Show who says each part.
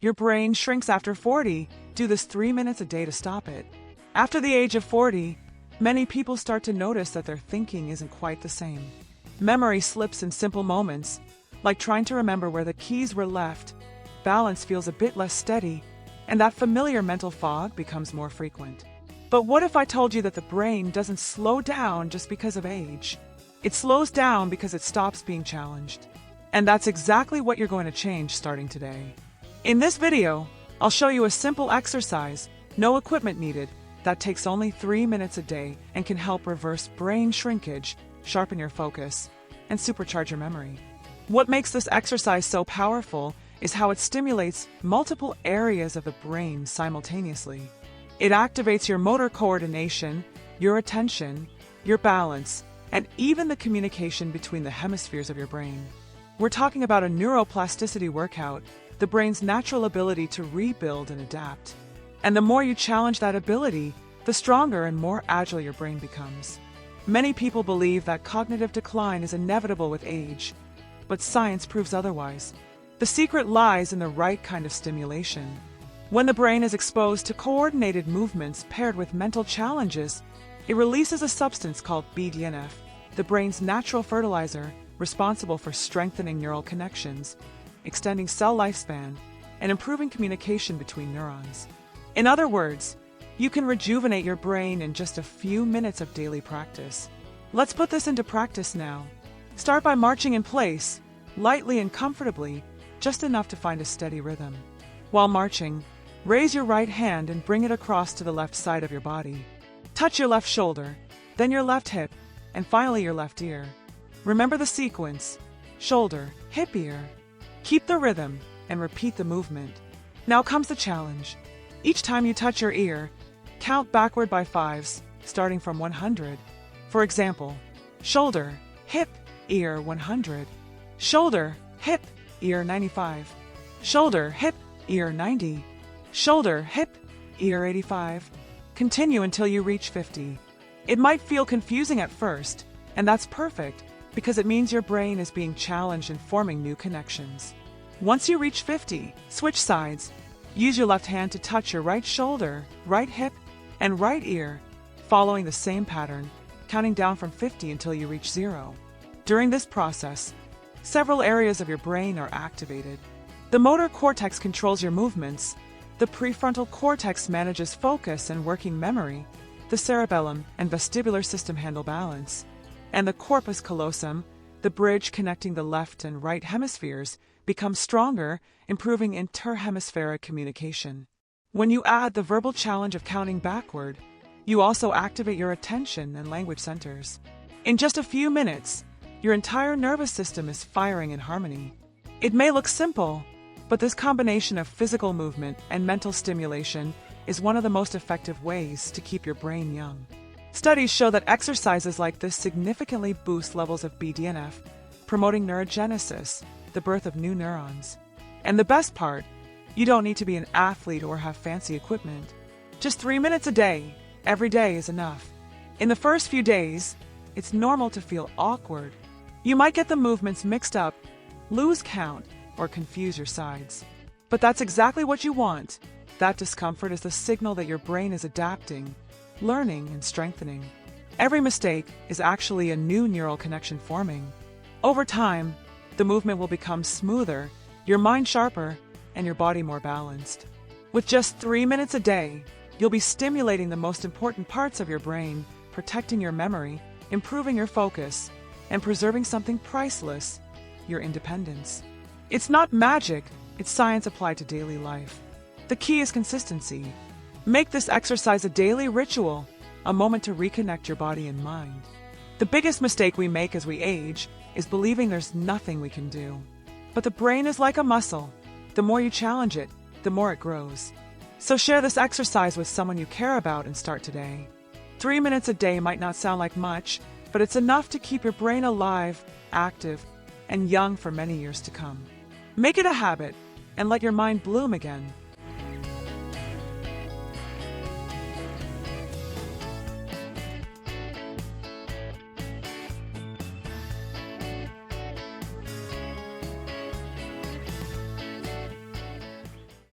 Speaker 1: Your brain shrinks after 40. Do this 3 minutes a day to stop it. After the age of 40, many people start to notice that their thinking isn't quite the same. Memory slips in simple moments, like trying to remember where the keys were left. Balance feels a bit less steady, and that familiar mental fog becomes more frequent. But what if I told you that the brain doesn't slow down just because of age? It slows down because it stops being challenged. And that's exactly what you're going to change starting today. In this video, I'll show you a simple exercise, no equipment needed, that takes only 3 minutes a day and can help reverse brain shrinkage, sharpen your focus, and supercharge your memory. What makes this exercise so powerful is how it stimulates multiple areas of the brain simultaneously. It activates your motor coordination, your attention, your balance, and even the communication between the hemispheres of your brain. We're talking about a neuroplasticity workout, the brain's natural ability to rebuild and adapt. And the more you challenge that ability, the stronger and more agile your brain becomes. Many people believe that cognitive decline is inevitable with age, but science proves otherwise. The secret lies in the right kind of stimulation. When the brain is exposed to coordinated movements paired with mental challenges, it releases a substance called BDNF, the brain's natural fertilizer responsible for strengthening neural connections, extending cell lifespan, and improving communication between neurons. In other words, you can rejuvenate your brain in just a few minutes of daily practice. Let's put this into practice now. Start by marching in place, lightly and comfortably, just enough to find a steady rhythm. While marching, raise your right hand and bring it across to the left side of your body. Touch your left shoulder, then your left hip, and finally your left ear. Remember the sequence: shoulder, hip, ear. Keep the rhythm and repeat the movement. Now comes the challenge. Each time you touch your ear, count backward by fives, starting from 100. For example, shoulder, hip, ear 100. Shoulder, hip, ear 95. Shoulder, hip, ear 90. Shoulder, hip, ear 85. Continue until you reach 50. It might feel confusing at first, and that's perfect because it means your brain is being challenged and forming new connections. Once you reach 50, switch sides. Use your left hand to touch your right shoulder, right hip, and right ear, following the same pattern, counting down from 50 until you reach 0. During this process, several areas of your brain are activated. The motor cortex controls your movements, the prefrontal cortex manages focus and working memory, the cerebellum and vestibular system handle balance, and the corpus callosum, the bridge connecting the left and right hemispheres, becomes stronger, improving interhemispheric communication. When you add the verbal challenge of counting backward, you also activate your attention and language centers. In just a few minutes, your entire nervous system is firing in harmony. It may look simple, but this combination of physical movement and mental stimulation is one of the most effective ways to keep your brain young. Studies show that exercises like this significantly boost levels of BDNF, promoting neurogenesis, the birth of new neurons. And the best part, you don't need to be an athlete or have fancy equipment. Just 3 minutes a day, every day is enough. In the first few days, it's normal to feel awkward. You might get the movements mixed up, lose count, or confuse your sides. But that's exactly what you want. That discomfort is the signal that your brain is adapting, learning, and strengthening. Every mistake is actually a new neural connection forming. Over time, the movement will become smoother, your mind sharper, and your body more balanced. With just 3 minutes a day, you'll be stimulating the most important parts of your brain, protecting your memory, improving your focus, and preserving something priceless, your independence. It's not magic, it's science applied to daily life. The key is consistency. Make this exercise a daily ritual, a moment to reconnect your body and mind. The biggest mistake we make as we age is believing there's nothing we can do. But the brain is like a muscle. The more you challenge it, the more it grows. So share this exercise with someone you care about and start today. 3 minutes a day might not sound like much, but it's enough to keep your brain alive, active, and young for many years to come. Make it a habit and let your mind bloom again.